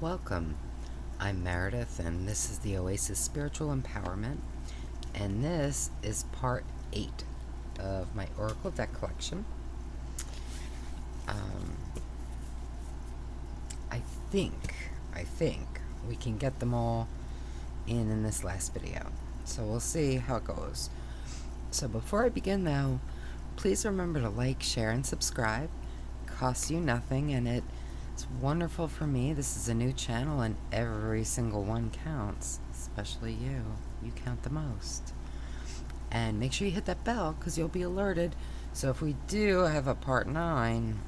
Welcome. I'm Meredith, and this is the Oasis Spiritual Empowerment, and this is part 8 of my Oracle deck collection. I think we can get them all in this last video, so we'll see how it goes. So before I begin, though, please remember to like, share, and subscribe. It costs you nothing, and it's wonderful for me. This is a new channel, and every single one counts, especially you. You count the most. And make sure you hit that bell, because you'll be alerted. So if we do have a part 9,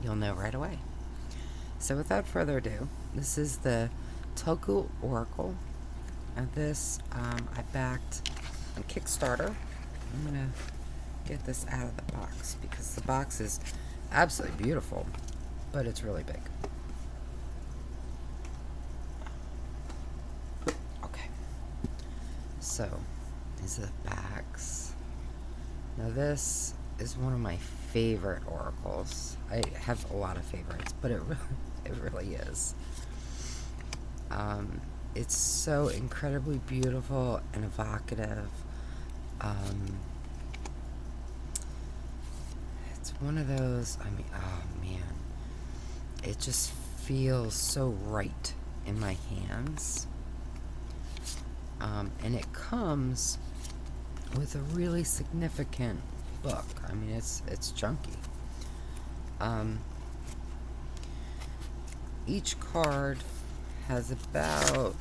you'll know right away. So without further ado, this is the Tulku Oracle. And this I backed on Kickstarter. I'm going to get this out of the box, because the box is absolutely beautiful, but it's really big. Okay. So, these are the backs. Now this is one of my favorite oracles. I have a lot of favorites, but it really is. It's so incredibly beautiful and evocative. It's one of those, oh man. It just feels so right in my hands. And it comes with a really significant book. I mean, it's chunky. Each card has about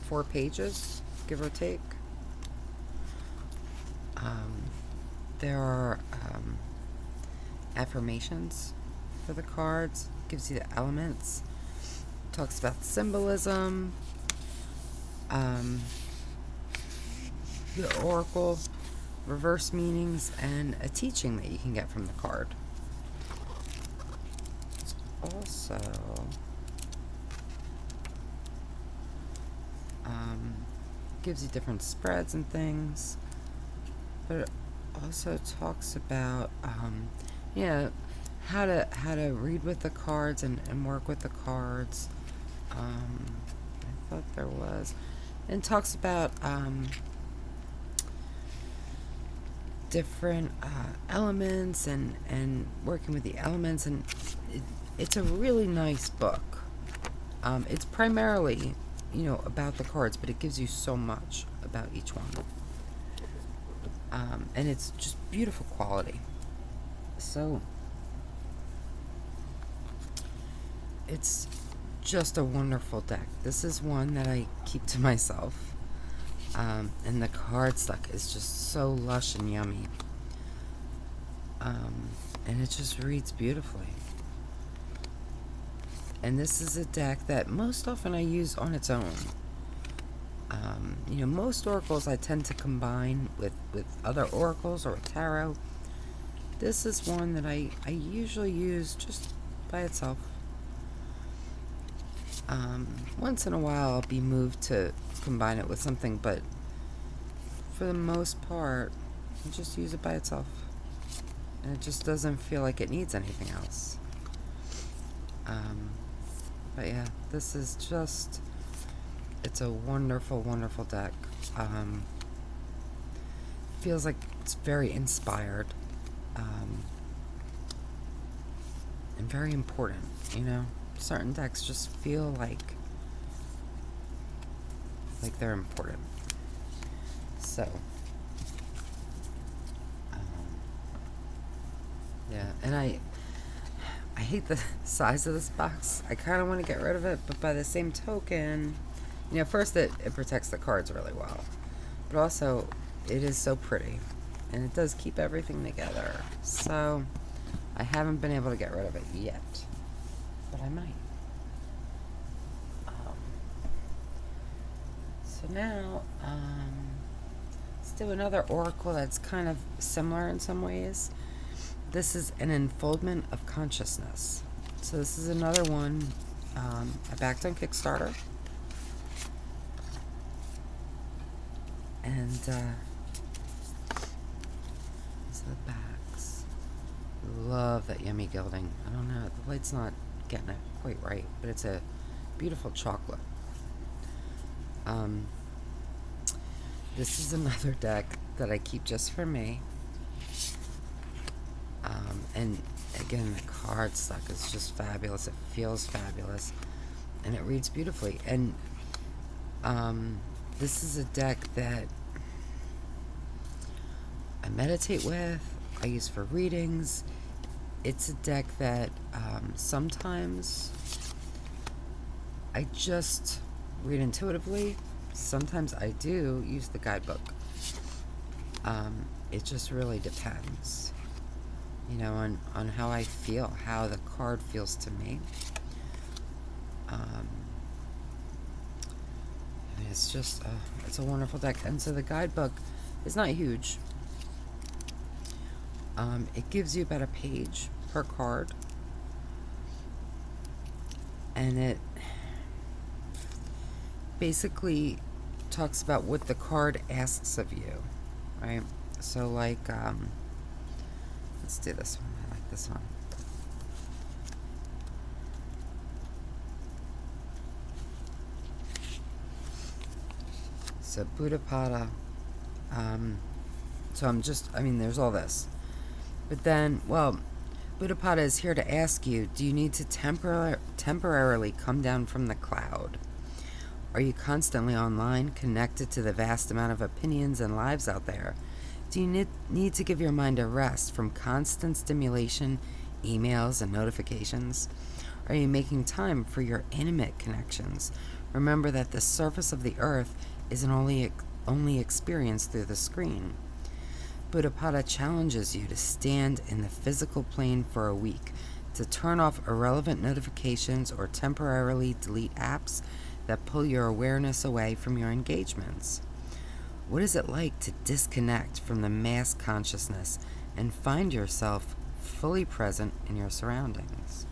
4 pages, give or take. There are affirmations for the cards, gives you the elements, talks about symbolism, the oracle, reverse meanings, and a teaching that you can get from the card. It's also gives you different spreads and things, but it also talks about how to read with the cards and work with the cards. I thought there was, and talks about different elements and working with the elements, and it's a really nice book. It's primarily about the cards, but it gives you so much about each one. And it's just beautiful quality. So it's just a wonderful deck. This is one that I keep to myself. And the cardstock is just so lush and yummy. And it just reads beautifully. And this is a deck that most often I use on its own. Most oracles I tend to combine with other oracles or tarot. This is one that I usually use just by itself. Once in a while I'll be moved to combine it with something, but for the most part I just use it by itself. And it just doesn't feel like it needs anything else. But yeah, this is just, it's a wonderful, wonderful deck. Feels like it's very inspired, and very important, Certain decks just feel like they're important. So, yeah, and I hate the size of this box. I kind of want to get rid of it, but by the same token, first it protects the cards really well, but also it is so pretty, and it does keep everything together. So I haven't been able to get rid of it yet, but I might. So now, let's do another oracle that's kind of similar in some ways. This is an Unfoldment of Consciousness. So this is another one I backed on Kickstarter. And these are the backs. Love that yummy gilding. I don't know, the light's not getting it quite right, but it's a beautiful chocolate. This is another deck that I keep just for me. And again, the cardstock is just fabulous. It feels fabulous. And it reads beautifully. And this is a deck that I meditate with, I use for readings. It's a deck that sometimes I just read intuitively. Sometimes I do use the guidebook. It just really depends, you know, on how I feel, how the card feels to me. It's just, it's a wonderful deck. And so the guidebook is not huge. It gives you about a page per card. And it basically talks about what the card asks of you, right? So like, let's do this one. I like this one. So Buddhapada, there's all this. But then, well, Buddhapada is here to ask you, do you need to temporarily come down from the cloud? Are you constantly online, connected to the vast amount of opinions and lives out there? Do you need to give your mind a rest from constant stimulation, emails, and notifications? Are you making time for your intimate connections? Remember that the surface of the earth isn't only experienced through the screen. Buddhapada challenges you to stand in the physical plane for a week, to turn off irrelevant notifications or temporarily delete apps that pull your awareness away from your engagements. What is it like to disconnect from the mass consciousness and find yourself fully present in your surroundings?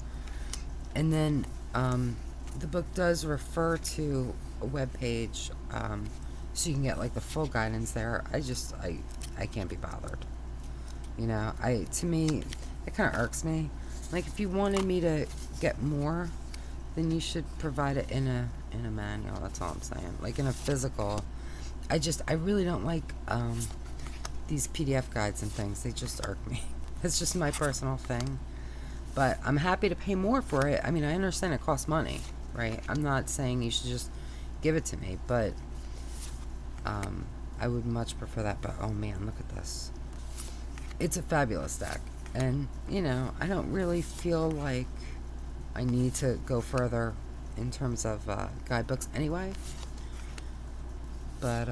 And then the book does refer to a webpage, so you can get like the full guidance there. I can't be bothered. You know, to me, it kind of irks me. Like, if you wanted me to get more, then you should provide it in a manual. That's all I'm saying. Like in a physical. I really don't like these PDF guides and things. They just irk me. It's just my personal thing. But I'm happy to pay more for it. I mean, I understand it costs money, right? I'm not saying you should just give it to me, but I would much prefer that. But oh man, look at this. It's a fabulous deck. And, you know, I don't really feel like I need to go further in terms of guidebooks anyway. But,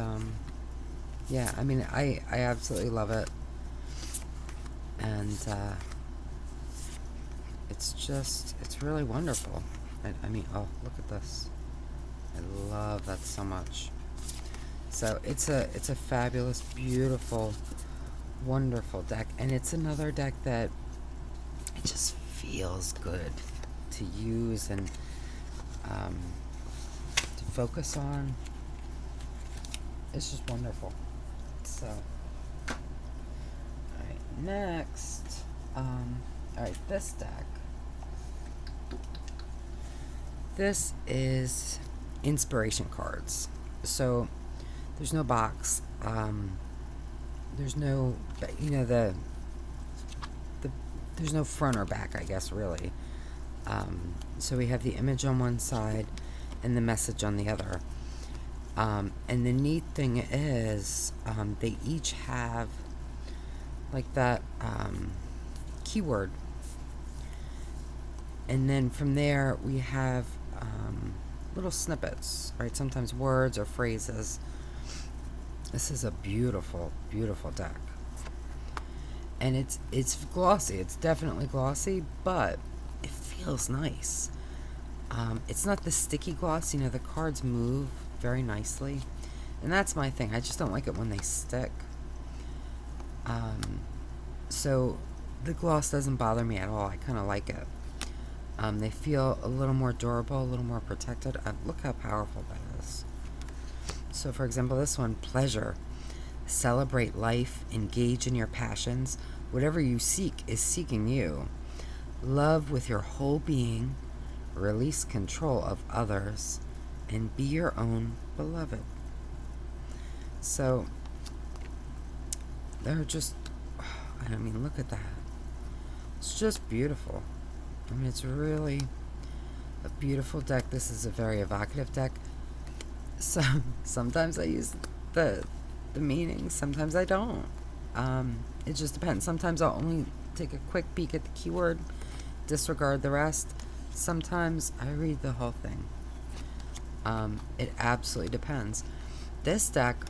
yeah, I mean, I absolutely love it. And it's really wonderful. I mean, oh, look at this. I love that so much. So it's a fabulous, beautiful, wonderful deck. And it's another deck that it just feels good to use and to focus on. It's just wonderful. So, alright, next, alright, this deck. This is inspiration cards. So, there's no box. There's no, you know, there's no front or back, I guess, really. So we have the image on one side and the message on the other. And the neat thing is, they each have like that keyword. And then from there we have little snippets, right? Sometimes words or phrases. This is a beautiful, beautiful deck. And it's glossy. It's definitely glossy, but it feels nice. It's not the sticky gloss. You know, the cards move very nicely. And that's my thing. I just don't like it when they stick. So the gloss doesn't bother me at all. I kind of like it. They feel a little more durable, a little more protected. Look how powerful that is. So, for example, this one, pleasure. Celebrate life, engage in your passions. Whatever you seek is seeking you. Love with your whole being. release control of others, and be your own beloved. So, they're just, I mean, look at that. It's just beautiful. I mean, it's really a beautiful deck. This is a very evocative deck. So, sometimes I use the meaning, sometimes I don't. It just depends. Sometimes I'll only take a quick peek at the keyword, disregard the rest. Sometimes I read the whole thing. It absolutely depends. This deck,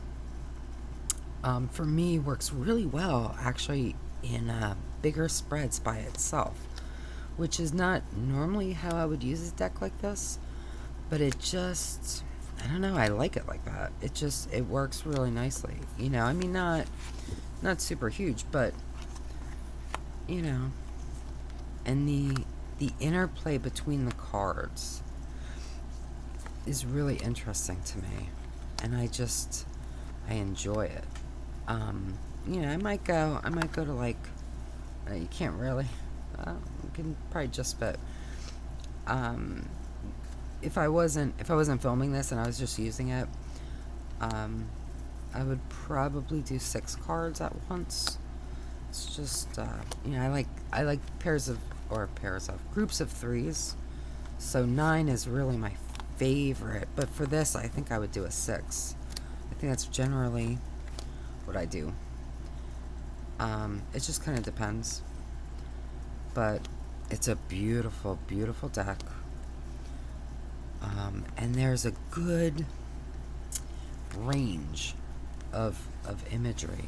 for me, works really well, actually, in bigger spreads by itself, which is not normally how I would use a deck like this, but it just, I don't know, I like it like that. It works really nicely. You know, I mean, not super huge, but, you know, and the interplay between the cards is really interesting to me, and I enjoy it. You know, I might go to, like, you can't really, you can probably just fit, if I wasn't filming this and I was just using it, I would probably do 6 cards at once. It's just, you know, I like groups of 3s, so 9 is really my favorite, but for this I think I would do a 6. I think that's generally what I do. It just kind of depends, but it's a beautiful, beautiful deck, and there's a good range of imagery,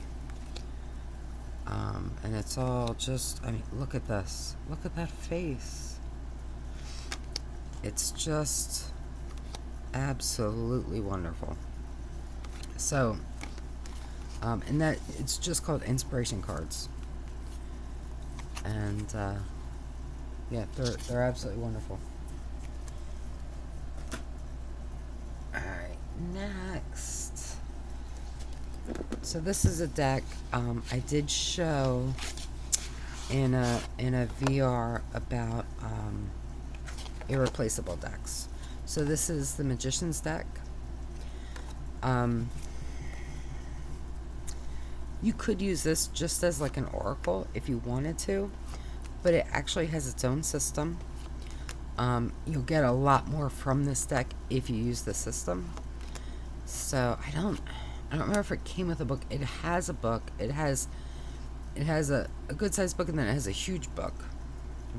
and it's all just, I mean, look at this, look at that face. It's just absolutely wonderful. So, and that, it's just called inspiration cards, and yeah, they're absolutely wonderful. Alright, next. So this is a deck I did show in a VR about irreplaceable decks. So this is the Magician's deck. You could use this just as like an oracle if you wanted to, but it actually has its own system. You'll get a lot more from this deck if you use the system. So I don't remember if it came with a book. It has a book. It has a good sized book, and then it has a huge book.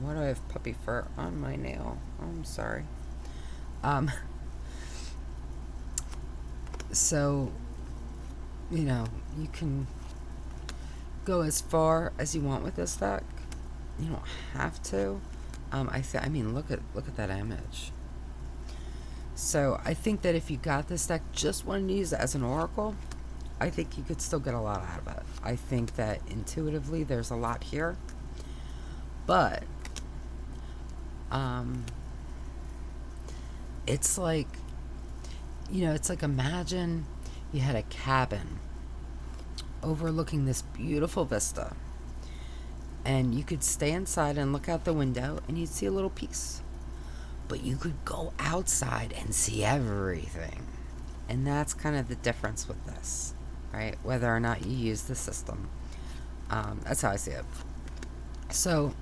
Why do I have puppy fur on my nail? Oh, I'm sorry. So, you know, you can go as far as you want with this deck. You don't have to. I mean, look at that image. So I think that if you got this deck just wanted to use it as an oracle, I think you could still get a lot out of it. I think that intuitively there's a lot here, but it's like, you know, it's like, imagine you had a cabin overlooking this beautiful vista, and you could stay inside and look out the window and you'd see a little piece, but you could go outside and see everything. And that's kind of the difference with this, right? Whether or not you use the system. That's how I see it. So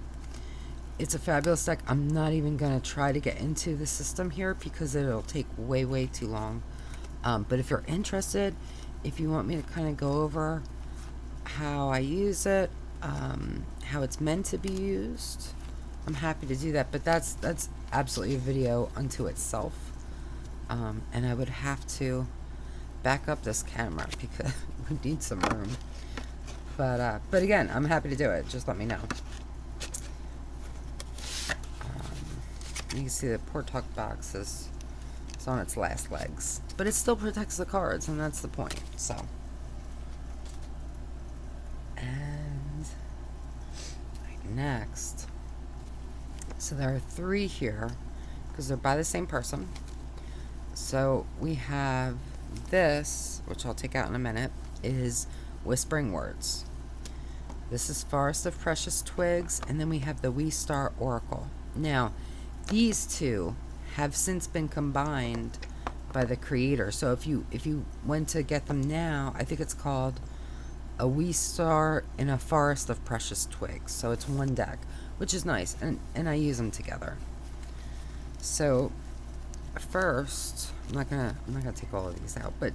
it's a fabulous deck. I'm not even going to try to get into the system here because it'll take way, way too long. But if you're interested, if you want me to kind of go over how I use it, how it's meant to be used, I'm happy to do that. But that's absolutely a video unto itself. And I would have to back up this camera because we need some room. But again, I'm happy to do it. Just let me know. You can see the Portuck box is on its last legs, but it still protects the cards, and that's the point. So, and next, so there are 3 here because they're by the same person. So we have this, which I'll take out in a minute, is Whispering Words. This is Forest of Precious Twigs, and then we have the We Star Oracle. Now, these two have since been combined by the creator. So if you went to get them now, I think it's called A Wee Star in a Forest of Precious Twigs. So it's one deck, which is nice, and I use them together. So first, I'm not gonna take all of these out, but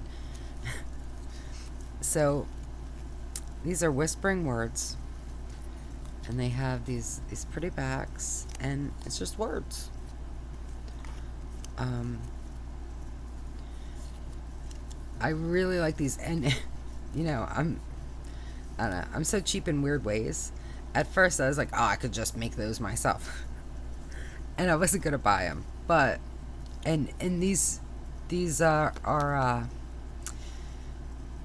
so these are whispering words, and they have these pretty backs, and it's just words. I really like these, and you know, I don't know, I'm so cheap in weird ways. At first I was like, oh, I could just make those myself. And I wasn't gonna buy them, but and these are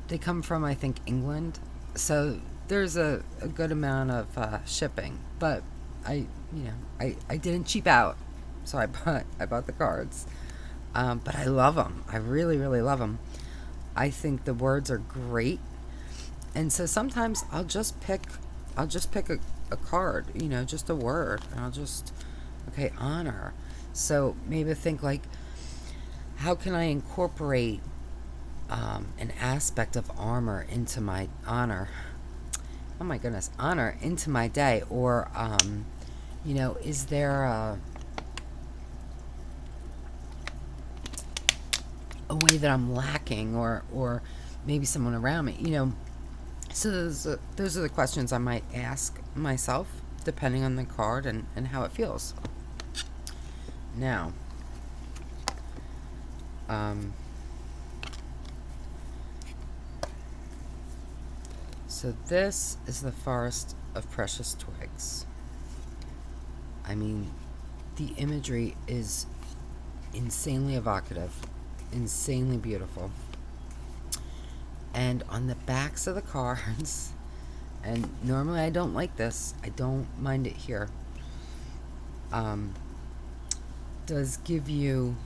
they come from, I think, England, so there's a good amount of shipping. But I didn't cheap out, so I bought the cards. But I love them. I really, really love them. I think the words are great, and so sometimes I'll just pick a card, just a word, and I'll just, okay, honor. So maybe think like, how can I incorporate an aspect of armor into my honor? Oh my goodness, honor into my day, or is there a way that I'm lacking, or maybe someone around me, So those are the questions I might ask myself, depending on the card and how it feels. Now, so this is the Forest of Precious Twigs. I mean, the imagery is insanely evocative, insanely beautiful. And on the backs of the cards, and normally I don't like this, I don't mind it here, does give you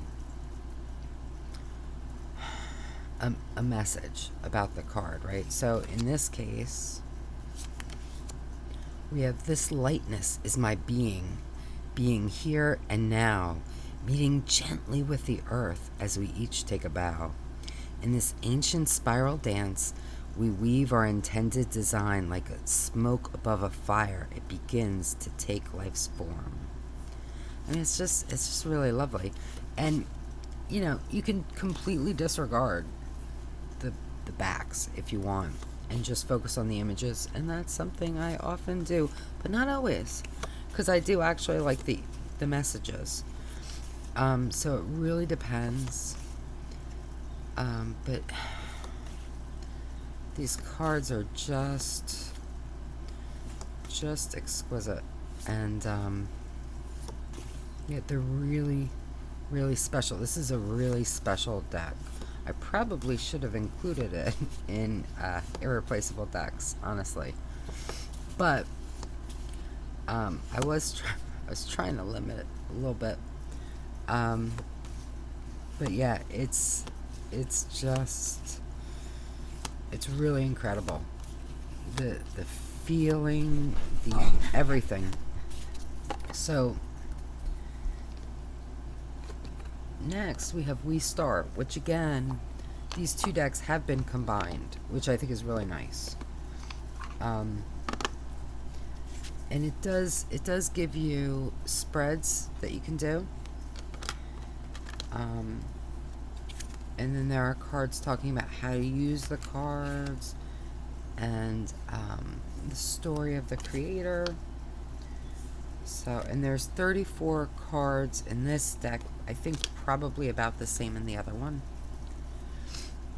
a message about the card, right? So in this case, we have this lightness is my being here and now, meeting gently with the earth as we each take a bow. In this ancient spiral dance, we weave our intended design like a smoke above a fire. It begins to take life's form. And it's just really lovely. And, you can completely disregard the backs if you want, and just focus on the images. And that's something I often do, but not always, because I do actually like the messages. So it really depends. But these cards are just exquisite, and yeah, they're really, really special. This is a really special deck. I probably should have included it in irreplaceable decks, honestly, but I was trying to limit it a little bit. But yeah, it's really incredible. The feeling, the everything. So next we have We Start, which again, these two decks have been combined, which I think is really nice. And it does give you spreads that you can do. And then there are cards talking about how to use the cards, and the story of the creator. So, and there's 34 cards in this deck. I think probably about the same in the other one.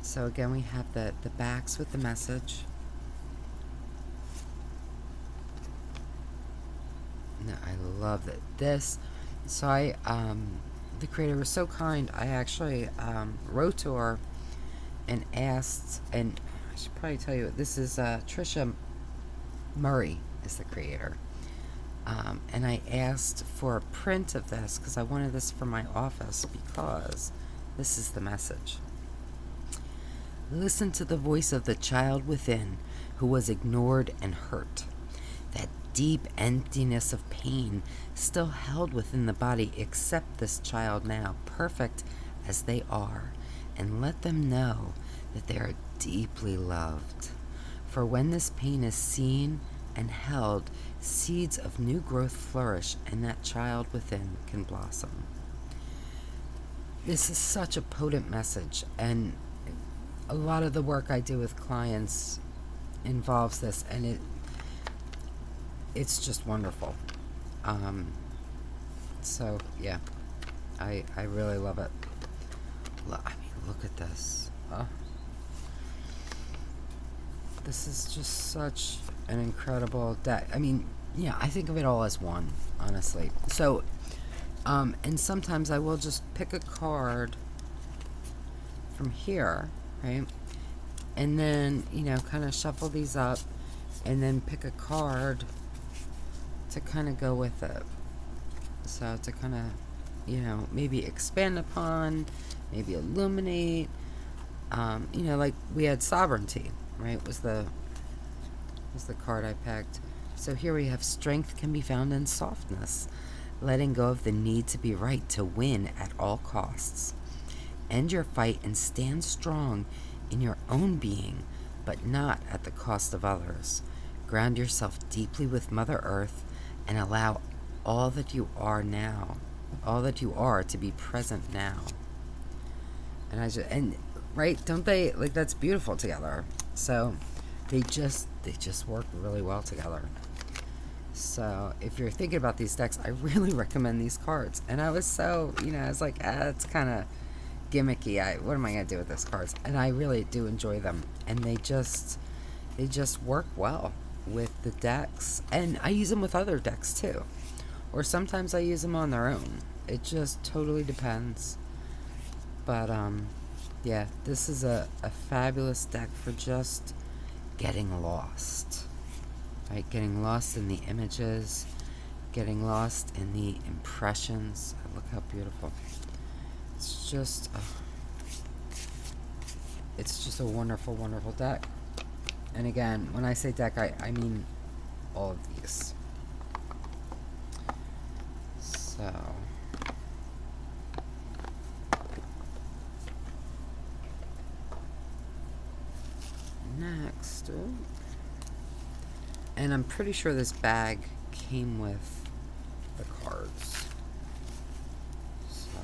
So again, we have the backs with the message. No, I love that. This, so the creator was so kind. I actually wrote to her and asked, and I should probably tell you, this is Trisha Murray is the creator. And I asked for a print of this because I wanted this for my office, because this is the message. Listen to the voice of the child within who was ignored and hurt. That deep emptiness of pain still held within the body. Accept this child now, perfect as they are, and let them know that they are deeply loved. For when this pain is seen and held, seeds of new growth flourish, and that child within can blossom. This is such a potent message, and a lot of the work I do with clients involves this, and it's just wonderful. So yeah, I really love it. Look at this. This is just such an incredible deck. Yeah, I think of it all as one, honestly. So, and sometimes I will just pick a card from here, right? And then, kind of shuffle these up and then pick a card to kind of go with it. So to kind of, maybe expand upon, maybe illuminate. Like we had sovereignty, right? Was the card I picked. So here we have strength can be found in softness, letting go of the need to be right, to win at all costs. End your fight and stand strong in your own being, but not at the cost of others. Ground yourself deeply with Mother Earth and allow all that you are now, all that you are, to be present now. And right, don't they, like, that's beautiful together. So they just work really well together. So if you're thinking about these decks, I really recommend these cards. And I was so, I was like, it's kind of gimmicky. What am I going to do with these cards? And I really do enjoy them. And they just work well with the decks. And I use them with other decks too. Or sometimes I use them on their own. It just totally depends. But, yeah, this is a fabulous deck for just getting lost. Right? Getting lost in the images, getting lost in the impressions. Look how beautiful. It's just a wonderful, wonderful deck. And again, when I say deck, I mean all of these. So next, and I'm pretty sure this bag came with the cards. So,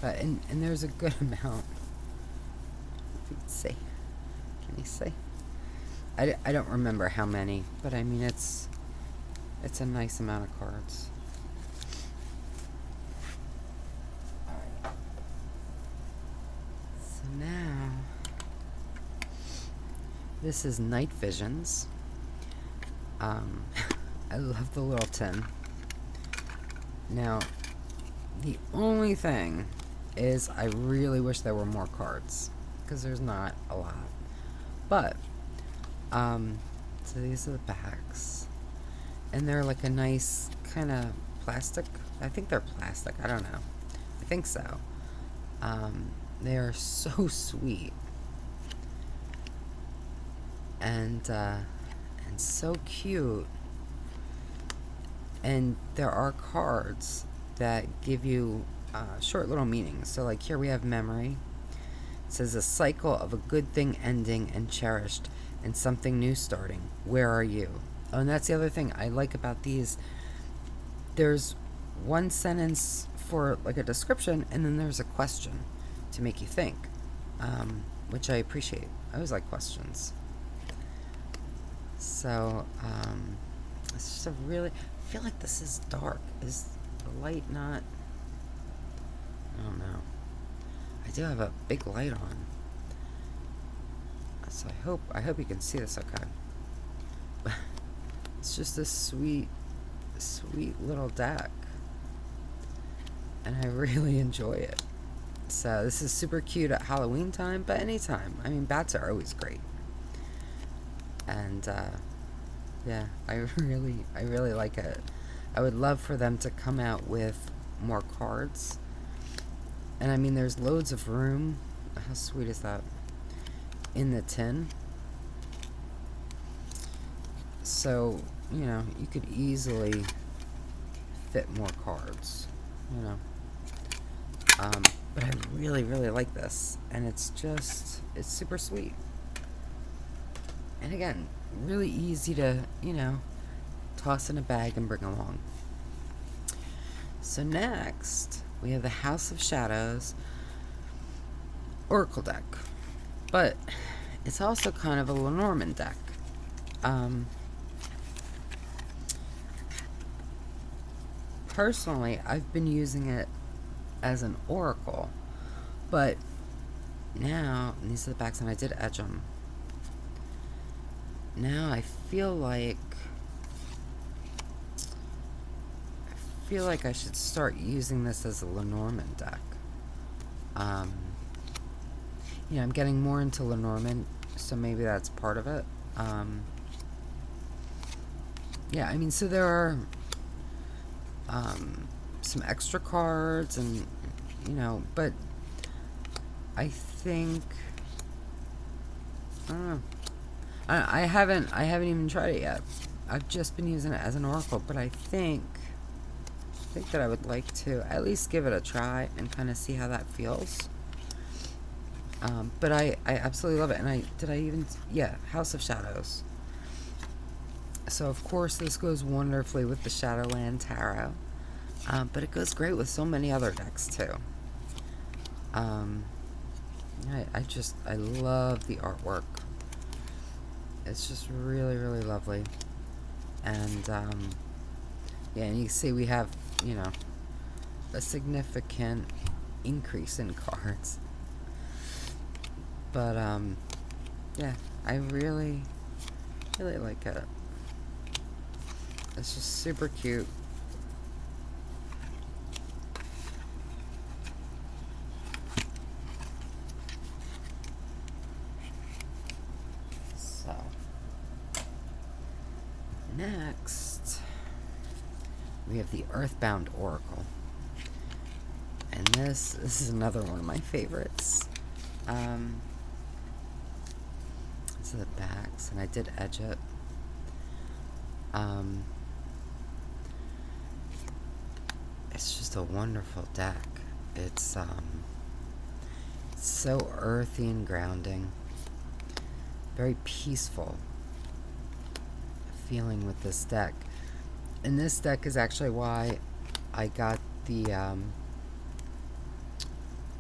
but and there's a good amount. If you can see, can you see? I don't remember how many, but I mean it's a nice amount of cards. Alright. So now, this is Night Visions. I love the little tin. Now, the only thing is I really wish there were more cards, because there's not a lot. But, so these are the backs. And they're like a nice kind of plastic. I think they're plastic. I don't know. I think so. They are so sweet. And so cute. And there are cards that give you short little meanings. So like here we have memory. It says a cycle of a good thing ending and cherished, and something new starting. Where are you? Oh, and that's the other thing I like about these. There's one sentence for like a description, and then there's a question to make you think, which I appreciate. I always like questions. So, it's just a really, I feel like this is dark. Is the light not? I don't know. I do have a big light on. So I hope you can see this okay. It's just a sweet, sweet little deck. And I really enjoy it. So this is super cute at Halloween time, but anytime. I mean, bats are always great. And, yeah, I really like it. I would love for them to come out with more cards. And I mean, there's loads of room. How sweet is that? In the tin. So, you know, you could easily fit more cards, you know. But I really, really like this. And it's super sweet. And again, really easy to, you know, toss in a bag and bring along. So next, we have the House of Shadows Oracle deck. But it's also kind of a Lenormand deck. Personally, I've been using it as an oracle, but now, and these are the backs, and I did edge them. Now I feel like I should start using this as a Lenormand deck. You know, I'm getting more into Lenormand, so maybe that's part of it. Yeah, I mean, so there are some extra cards, and you know, but I think I don't know. I haven't even tried it yet. I've just been using it as an oracle, but I think that I would like to at least give it a try and kind of see how that feels. But I absolutely love it, and yeah, House of Shadows. So of course this goes wonderfully with the Shadowland Tarot, but it goes great with so many other decks too. I love the artwork. It's just really, really lovely. And yeah, and you can see we have, you know, a significant increase in cards. But yeah, I really, really like it. It's just super cute. So next we have the Earthbound Oracle. And this is another one of my favorites. These are the backs, and I did edge it. It's just a wonderful deck. It's so earthy and grounding. Very peaceful feeling with this deck. And this deck is actually why I got the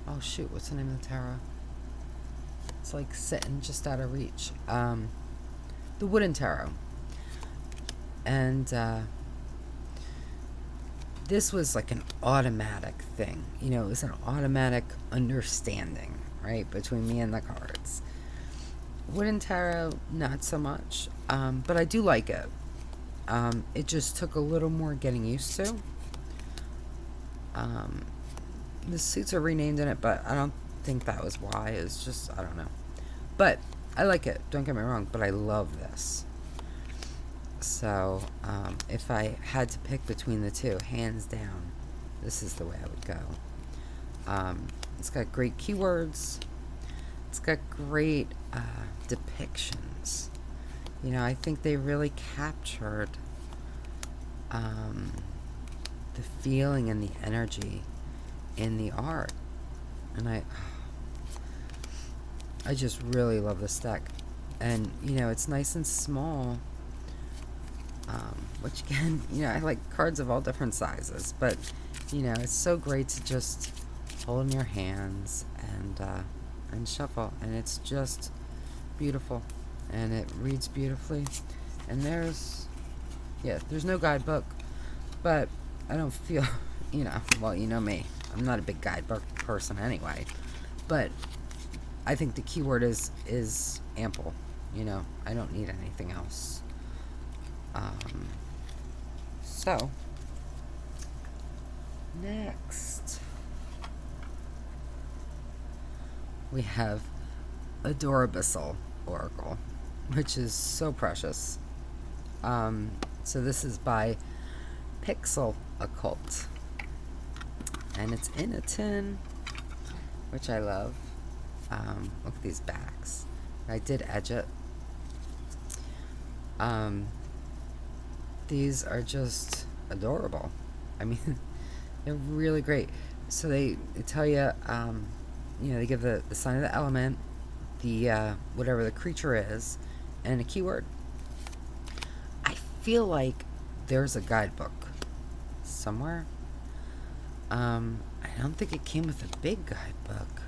oh shoot, what's the name of the tarot? It's like sitting just out of reach. The Wooden Tarot. And this was like an automatic thing. You know, it was an automatic understanding, right, between me and the cards. Wooden Tarot, not so much. But I do like it. It just took a little more getting used to. The suits are renamed in it, but I don't think that was why. It's just, I don't know. But I like it, don't get me wrong, but I love this. So, if I had to pick between the two, hands down, this is the way I would go. It's got great keywords. It's got great depictions. You know, I think they really captured the feeling and the energy in the art. And I just really love this deck. And, you know, it's nice and small. Which again, you know, I like cards of all different sizes. But, you know, it's so great to just hold in your hands and shuffle. And it's just beautiful. And it reads beautifully. And there's no guidebook. But I don't feel, you know, well, you know me. I'm not a big guidebook person anyway. But I think the keyword is ample. You know, I don't need anything else. So, next, we have Adorabyssal Oracle, which is so precious. So this is by Pixel Occult. And it's in a tin, which I love. Look at these backs. I did edge it. these are just adorable. I mean, they're really great. So they tell you, they give the sign of the element, the whatever the creature is, and a keyword. I feel like there's a guidebook somewhere. I don't think it came with a big guidebook,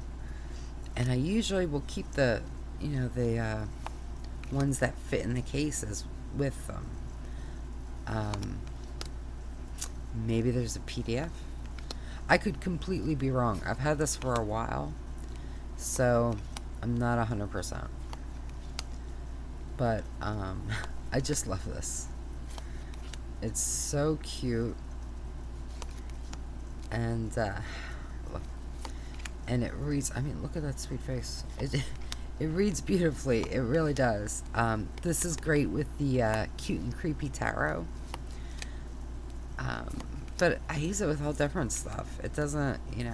and I usually will keep the ones that fit in the cases with them. Maybe there's a PDF. I could completely be wrong. I've had this for a while, so I'm not 100%. But I just love this. It's so cute, and it reads. I mean, look at that sweet face. It reads beautifully. It really does. This is great with the cute and creepy tarot. But I use it with all different stuff. It doesn't, it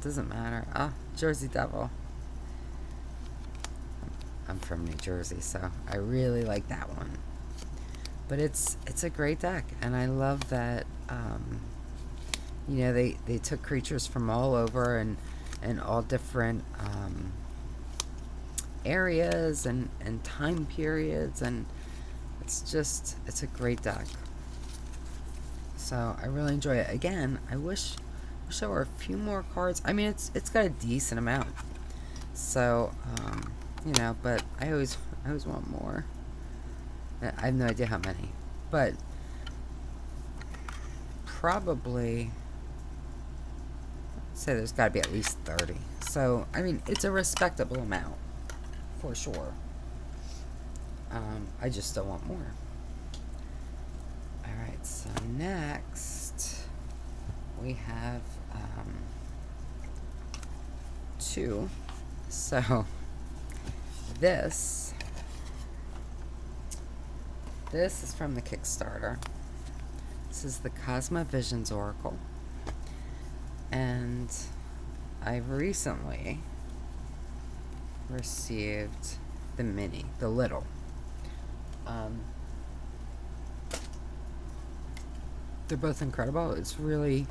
doesn't matter. Oh, Jersey Devil. I'm from New Jersey, so I really like that one. But it's a great deck, and I love that, they took creatures from all over and all different areas and time periods, and it's a great deck. So I really enjoy it. Again, I wish there were a few more cards. I mean, it's got a decent amount. So, but I always want more. I have no idea how many, but probably say there's got to be at least 30. So, I mean, it's a respectable amount for sure. I just still want more. Alright, so next we have 2. So this is from the Kickstarter. This is the Cosmo Visions Oracle. And I've recently received the mini, the little. They're both incredible. It's really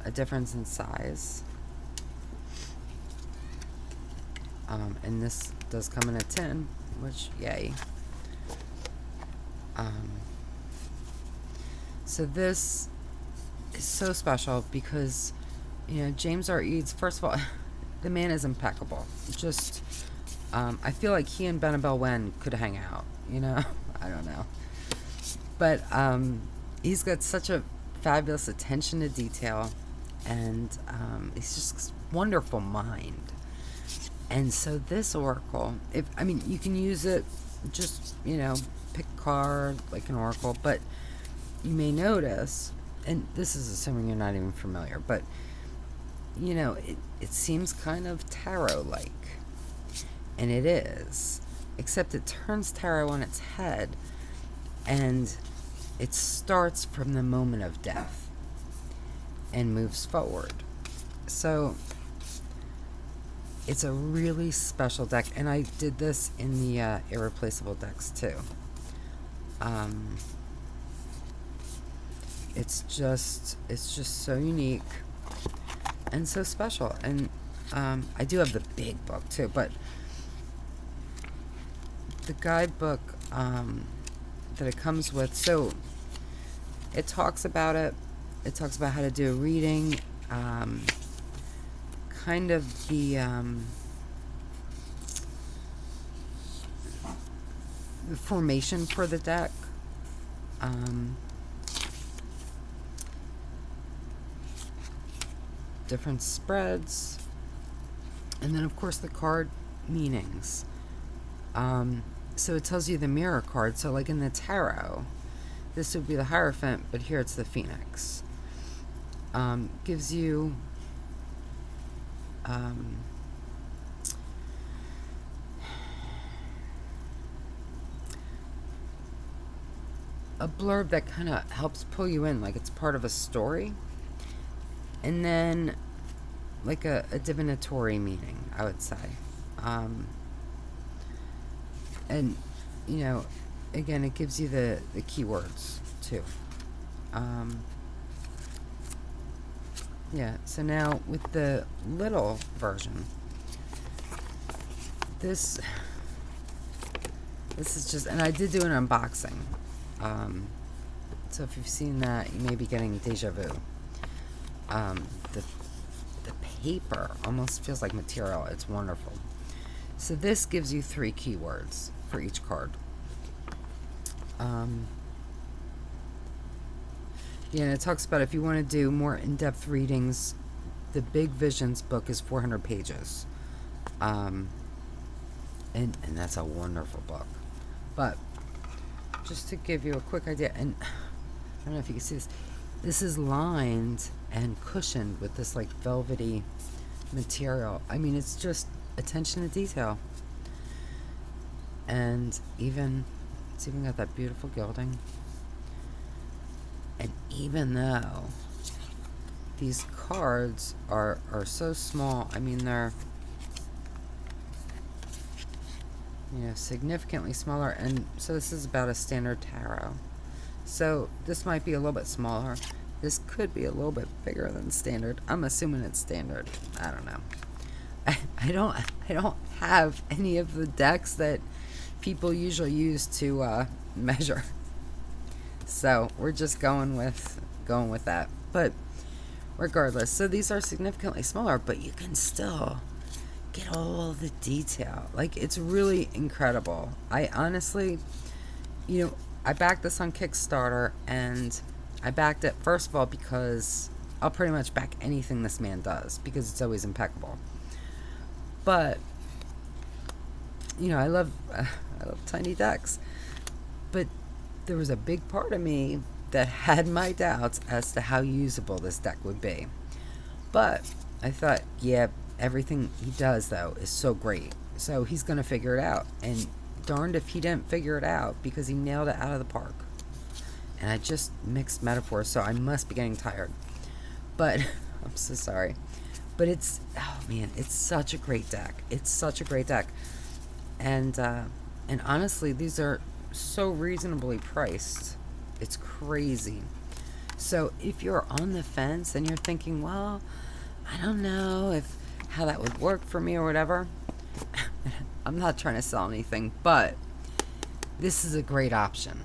a difference in size. And this does come in a tin, which, yay. So this is so special because, James R. Eads, first of all, the man is impeccable. Just, I feel like he and Benabel Wen could hang out, I don't know. But, he's got such a fabulous attention to detail, and he's just a wonderful mind. And so this oracle, you can use it, just, pick a card like an oracle, but you may notice, and this is assuming you're not even familiar, but, it seems kind of tarot-like. And it is, except it turns tarot on its head, and it starts from the moment of death and moves forward. So it's a really special deck, and I did this in the irreplaceable decks too. It's just so unique and so special. And I do have the big book too, but the guidebook that it comes with, so it talks about it. It talks about how to do a reading, kind of the formation for the deck, different spreads, and then of course the card meanings. So it tells you the mirror card. So like in the tarot, this would be the Hierophant, but here it's the Phoenix. Gives you a blurb that kind of helps pull you in, like it's part of a story. And then like a divinatory meaning, I would say. And again, it gives you the keywords too. Yeah, so now with the little version, this is just, and I did do an unboxing. So if you've seen that, you may be getting deja vu. The paper almost feels like material. It's wonderful. So this gives you 3 keywords for each card. Yeah, and it talks about if you want to do more in-depth readings, the Big Visions book is 400 pages. And that's a wonderful book. But just to give you a quick idea, and I don't know if you can see this, this is lined and cushioned with this like velvety material. I mean, it's just attention to detail. And it's even got that beautiful gilding. And even though these cards are so small, I mean, they're, you know, significantly smaller. And so this is about a standard tarot. So this might be a little bit smaller. This could be a little bit bigger than standard. I'm assuming it's standard. I don't know. I don't have any of the decks that people usually use to measure. So we're just going with that. But regardless, so these are significantly smaller, but you can still get all the detail. Like, it's really incredible. I honestly, you know, I backed this on Kickstarter, and I backed it first of all because I'll pretty much back anything this man does because it's always impeccable. But you know, I love tiny decks, but there was a big part of me that had my doubts as to how usable this deck would be. But I thought, yeah, everything he does though is so great, so he's gonna figure it out. And darned if he didn't figure it out, because he nailed it out of the park. And I just mixed metaphors, so I must be getting tired. But I'm so sorry. But it's, oh man, it's such a great deck. It's such a great deck. And honestly, these are so reasonably priced. It's crazy. So if you're on the fence and you're thinking, well, I don't know how that would work for me or whatever, I'm not trying to sell anything, but this is a great option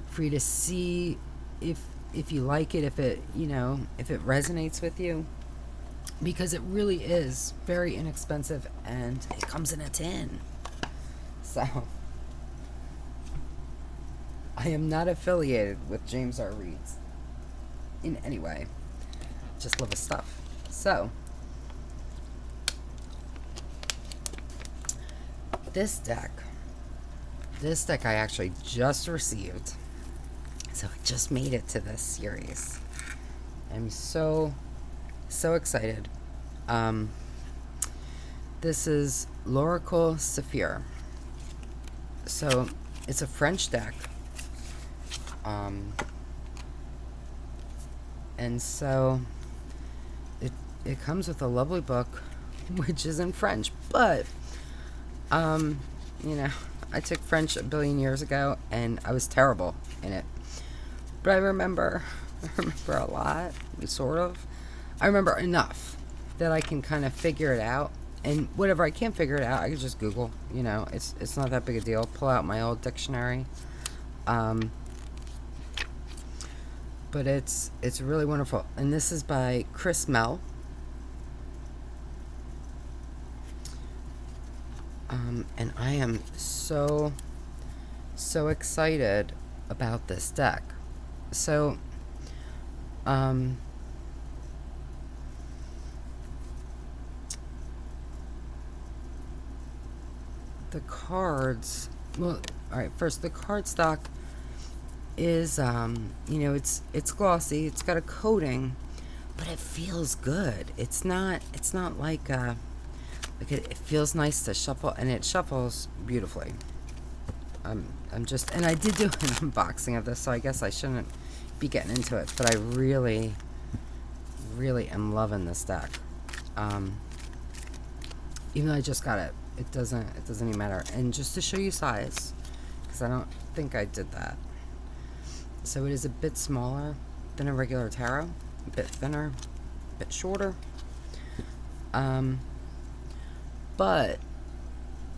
for you to see if you like it, if it, you know, if it resonates with you, because it really is very inexpensive and it comes in a tin. So I am not affiliated with James R. Reed's in any way. Just love his stuff. So this deck I actually just received. So it just made it to this series. I'm so excited. This is Oracle Saphir. So it's a French deck. And so it comes with a lovely book, which is in French, but you know, I took French a billion years ago and I was terrible in it. But I remember a lot, sort of. I remember enough that I can kind of figure it out. And whatever I can't figure it out, I can just Google. You know, it's not that big a deal. Pull out my old dictionary. But it's really wonderful. And this is by Chris Mell. And I am so excited about this deck. So, the cards, well, alright, first, the card stock is, you know, it's glossy, it's got a coating, but it feels good. It's not like, it feels nice to shuffle, and it shuffles beautifully. I'm just, and I did do an unboxing of this, so I guess I shouldn't be getting into it, but I really am loving this deck. Even though I just got it, it doesn't even matter. And just to show you size, because I think I did that. So it is a bit smaller than a regular tarot, a bit thinner, a bit shorter. But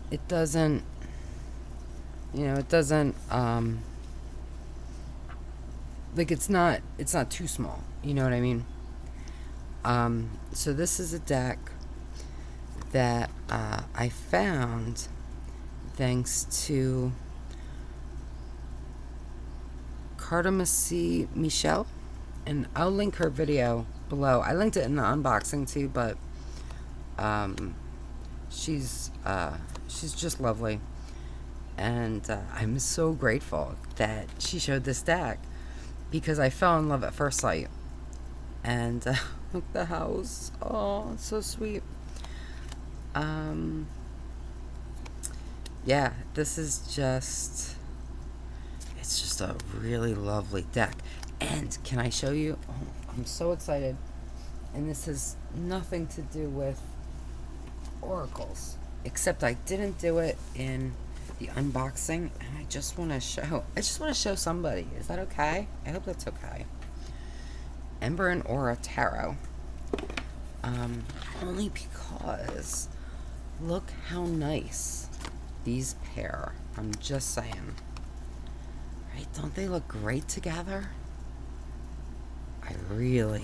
it doesn't, like it's not too small. You know what I mean? So this is a deck that I found thanks to Cardamassi Michelle, and I'll link her video below. I linked it in the unboxing too, but she's just lovely, and I'm so grateful that she showed this deck, because I fell in love at first sight. And look, the house, oh, it's so sweet. Yeah, this is just, it's just a really lovely deck. And can I show you? Oh, I'm so excited. And this has nothing to do with oracles, except I didn't do it in the unboxing, and I just want to show somebody. Is that okay? I hope that's okay. Ember and Aura Tarot. Only because look how nice these pair. I'm just saying. Right? Don't they look great together? I really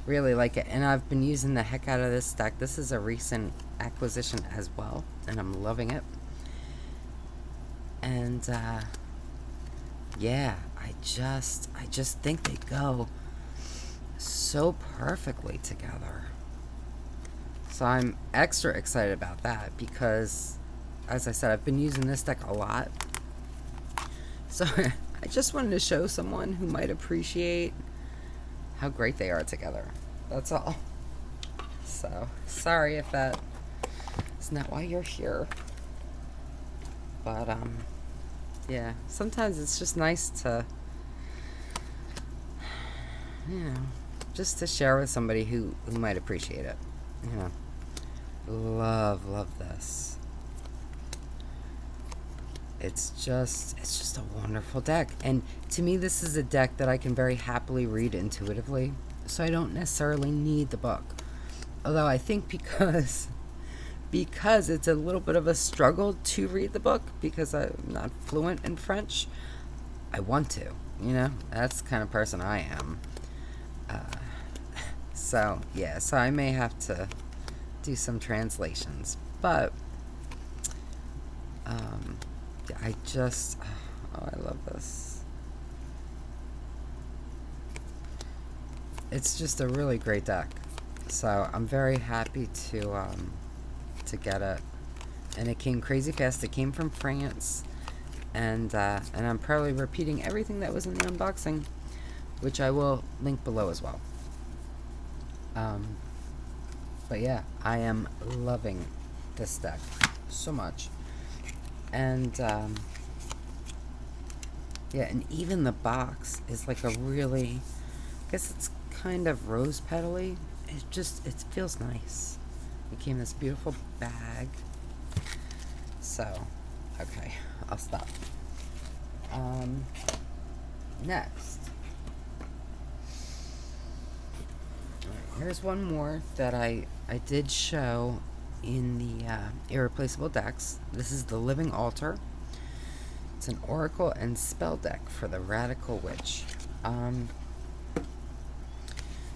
like it, and I've been using the heck out of this deck. This is a recent acquisition as well, and I'm loving it. And yeah, I just think they go so perfectly together. So I'm extra excited about that, because as I said, I've been using this deck a lot. So I just wanted to show someone who might appreciate how great they are together. That's all. So sorry if that is not why you're here. But yeah, sometimes it's just nice to, just to share with somebody who might appreciate it. Love this. It's just a wonderful deck. And to me, this is a deck that I can very happily read intuitively. So I don't necessarily need the book. Although I think because it's a little bit of a struggle to read the book, because I'm not fluent in French, I want to, that's the kind of person I am. So I may have to do some translations, but I love this. It's just a really great deck. So I'm very happy to get it, and it came crazy fast. It came from France, and I'm probably repeating everything that was in the unboxing, which I will link below as well. But yeah, I am loving this deck so much. And and even the box is like a really, I guess it's kind of rose petally. It feels nice. It came in this beautiful bag. So, okay, I'll stop. Next. Here's one more that I did show in the Irreplaceable decks. This is the Living Altar. It's an oracle and spell deck for the Radical Witch.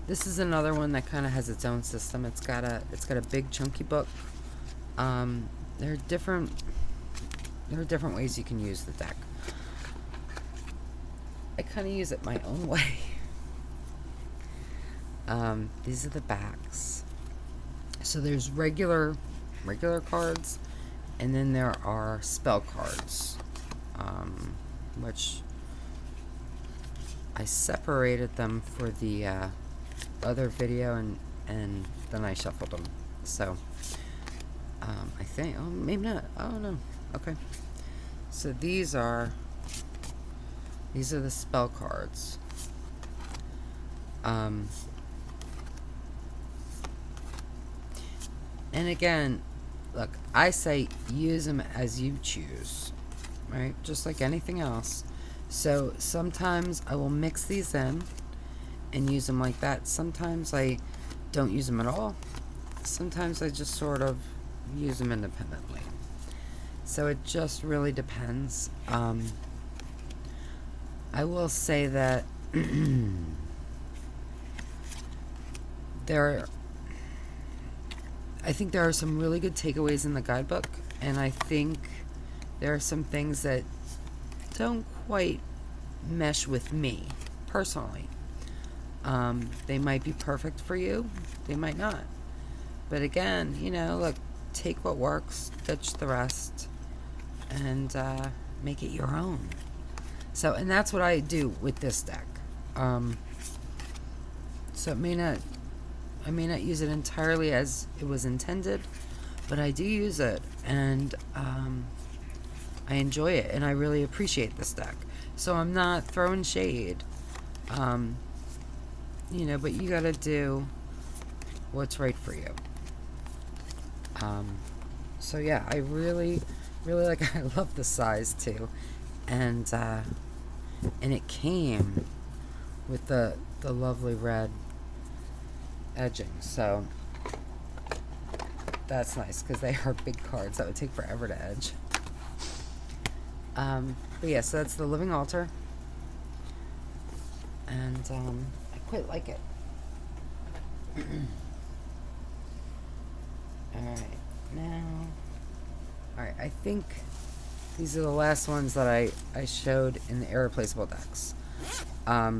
This is another one that kind of has its own system. It's got a big chunky book. There are different ways you can use the deck. I kind of use it my own way. These are the backs. So there's regular cards, and then there are spell cards, which I separated them for the other video, and then I shuffled them. So I think, maybe not. I don't know. Okay. So these are the spell cards. And again, look, I say use them as you choose. right? Just like anything else. So sometimes I will mix these in and use them like that. Sometimes I don't use them at all. Sometimes I just sort of use them independently. So it just really depends. I will say that I think there are some really good takeaways in the guidebook, and I think there are some things that don't quite mesh with me personally. They might be perfect for you, they might not. But again, look, take what works, ditch the rest, and make it your own. So, and that's what I do with this deck. So I may not use it entirely as it was intended, but I do use it, and I enjoy it, and I really appreciate this deck. So I'm not throwing shade, but you gotta do what's right for you. So yeah, I really, really like. I love the size too, and it came with the lovely red edging. So that's nice because they are big cards that would take forever to edge. But yeah, so that's the Living Altar, and I quite like it. Alright, I think these are the last ones that I showed in the irreplaceable decks. I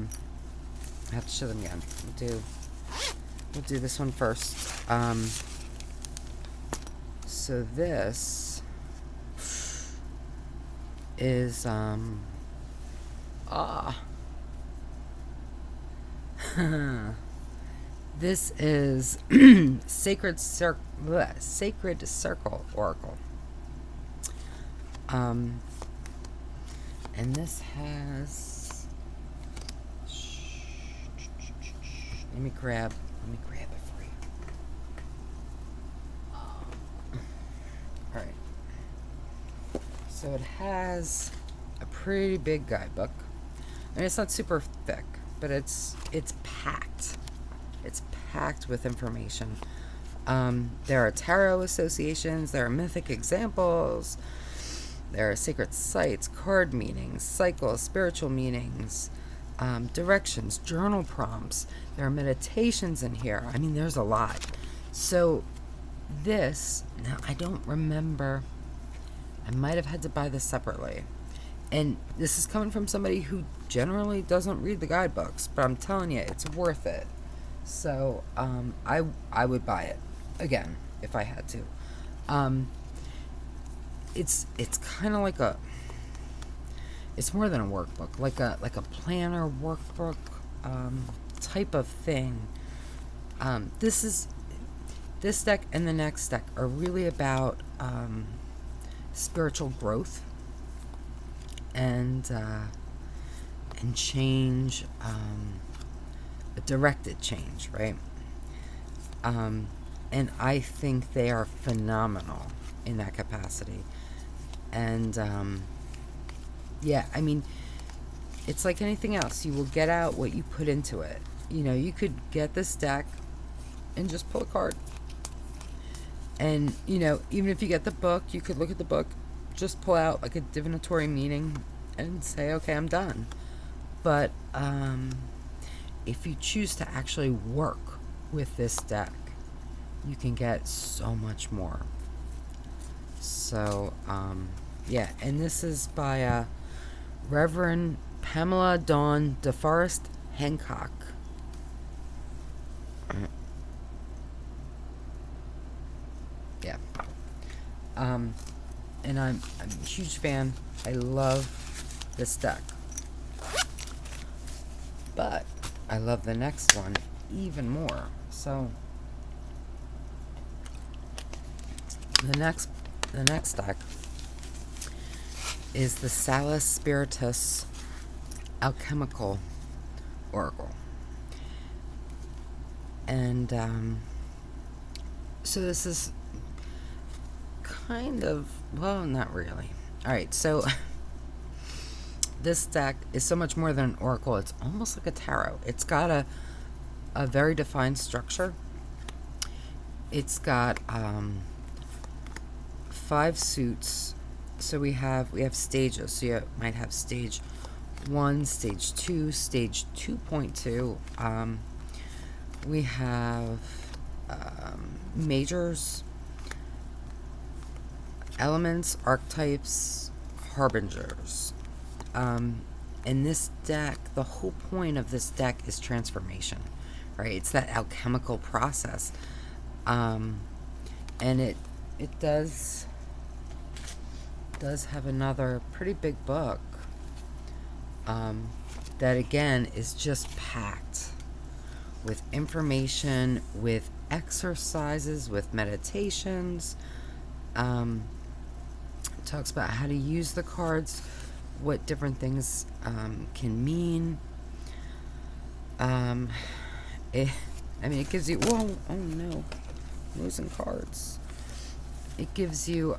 have to show them again. We'll do this one first. So this is this is Sacred Circle Oracle. And this has. Let me grab it for you. Alright. So it has a pretty big guidebook. I mean, it's not super thick, but it's packed. It's packed with information. There are tarot associations, there are mythic examples, there are sacred sites, card meanings, cycles, spiritual meanings, directions, journal prompts. There are meditations in here. I mean, there's a lot. So this, now I don't remember, I might have had to buy this separately. And this is coming from somebody who generally doesn't read the guidebooks, but I'm telling you, it's worth it. So I would buy it again if I had to. It's kind of like it's more than a workbook, like a planner workbook type of thing. This deck and the next deck are really about spiritual growth and change, a directed change, right? And I think they are phenomenal in that capacity. And yeah, I mean, it's like anything else. You will get out what you put into it. You could get this deck and just pull a card. And, even if you get the book, you could look at the book, just pull out like a divinatory meaning and say, okay, I'm done. But if you choose to actually work with this deck, you can get so much more. So, yeah, and this is by Reverend Pamela Dawn DeForest Hancock. Yeah. And I'm a huge fan. I love this deck. But I love the next one even more. So the next deck is the Salis Spiritus Alchemical Oracle. And so this is kind of, well, not really. Alright, so this deck is so much more than an oracle. It's almost like a tarot. It's got a very defined structure. It's got 5 suits. So we have stages. So you might have stage 1, stage 2, stage 2.2. We have majors, elements, archetypes, harbingers. In this deck, the whole point of this deck is transformation, right? It's that alchemical process. And it does have another pretty big book that again is just packed with information, with exercises, with meditations. It talks about how to use the cards, what different things can mean. It gives you, whoa, oh no, I'm losing cards. It gives you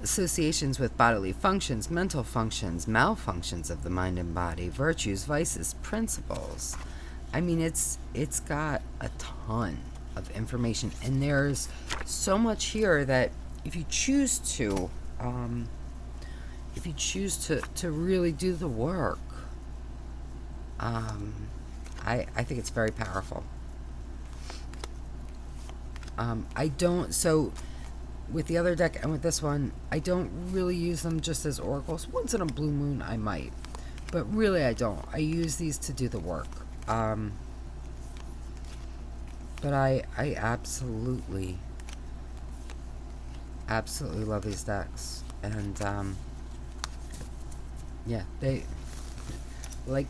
associations with bodily functions, mental functions, malfunctions of the mind and body, virtues, vices, principles. I mean, it's got a ton of information, and there's so much here that if you choose to really do the work, I think it's very powerful. With the other deck and with this one, I don't really use them just as oracles. Once in a blue moon, I might. But really, I don't. I use these to do the work. But I absolutely love these decks. And, yeah, they, like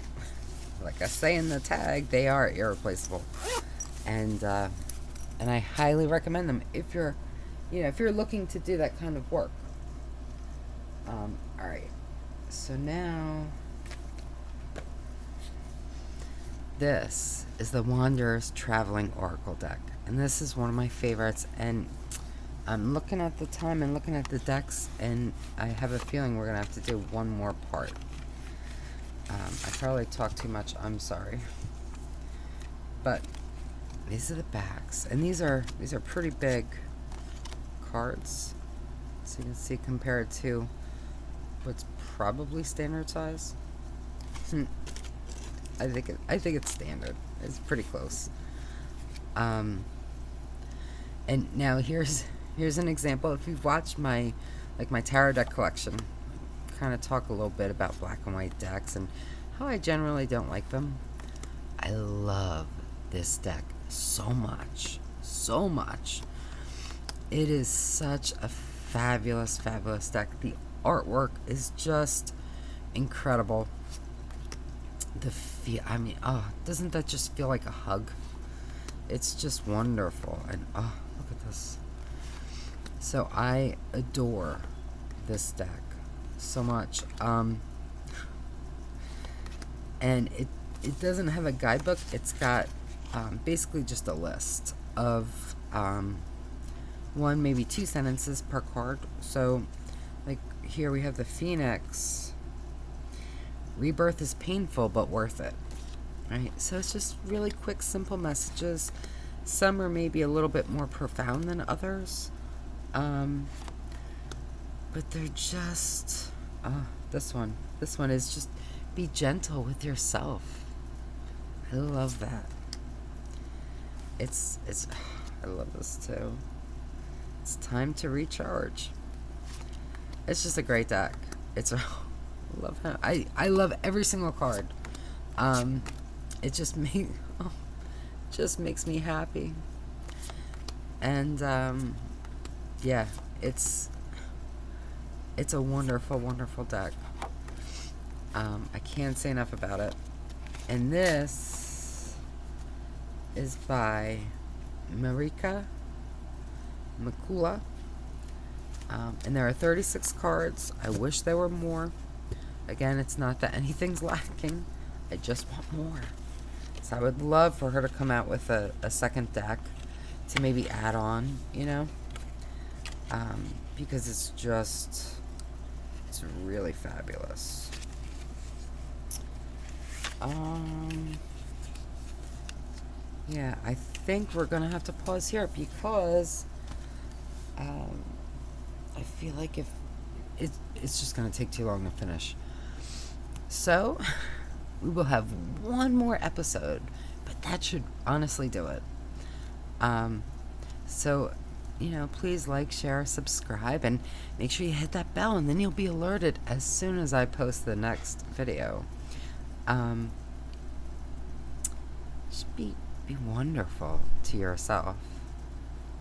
I say in the tag, they are irreplaceable. And I highly recommend them if you're looking to do that kind of work. Alright. So now, this is the Wanderer's Traveling Oracle deck. And this is one of my favorites. And I'm looking at the time and looking at the decks, and I have a feeling we're going to have to do one more part. I probably talked too much. I'm sorry. But these are the backs. And these are pretty big cards, so you can see compared to what's probably standard size. I think it's standard. It's pretty close. And now here's an example. If you've watched my tarot deck collection, kind of talk a little bit about black and white decks and how I generally don't like them. I love this deck so much. It is such a fabulous deck. The artwork is just incredible. Doesn't that just feel like a hug? It's just wonderful. And look at this. So I adore this deck so much. And it doesn't have a guidebook. It's got basically just a list of 1, maybe 2 sentences per card. So, like here we have the Phoenix. Rebirth is painful, but worth it. Right? So it's just really quick, simple messages. Some are maybe a little bit more profound than others. But they're just... This one is just be gentle with yourself. I love that. It's I love this too. It's time to recharge. It's just a great deck. I love how I love every single card. It just makes me happy. And yeah, it's a wonderful deck. I can't say enough about it. And this is by Marika Makula. And there are 36 cards. I wish there were more. Again, it's not that anything's lacking. I just want more. So I would love for her to come out with a second deck to maybe add on, because it's just It's really fabulous. Yeah, I think we're gonna have to pause here because I feel like if it's just gonna take too long to finish. So we will have one more episode, but that should honestly do it. So, please like, share, subscribe, and make sure you hit that bell, and then you'll be alerted as soon as I post the next video. Just be wonderful to yourself,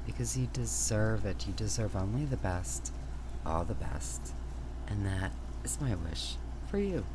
because you deserve it. You deserve only the best, all the best, and that is my wish for you.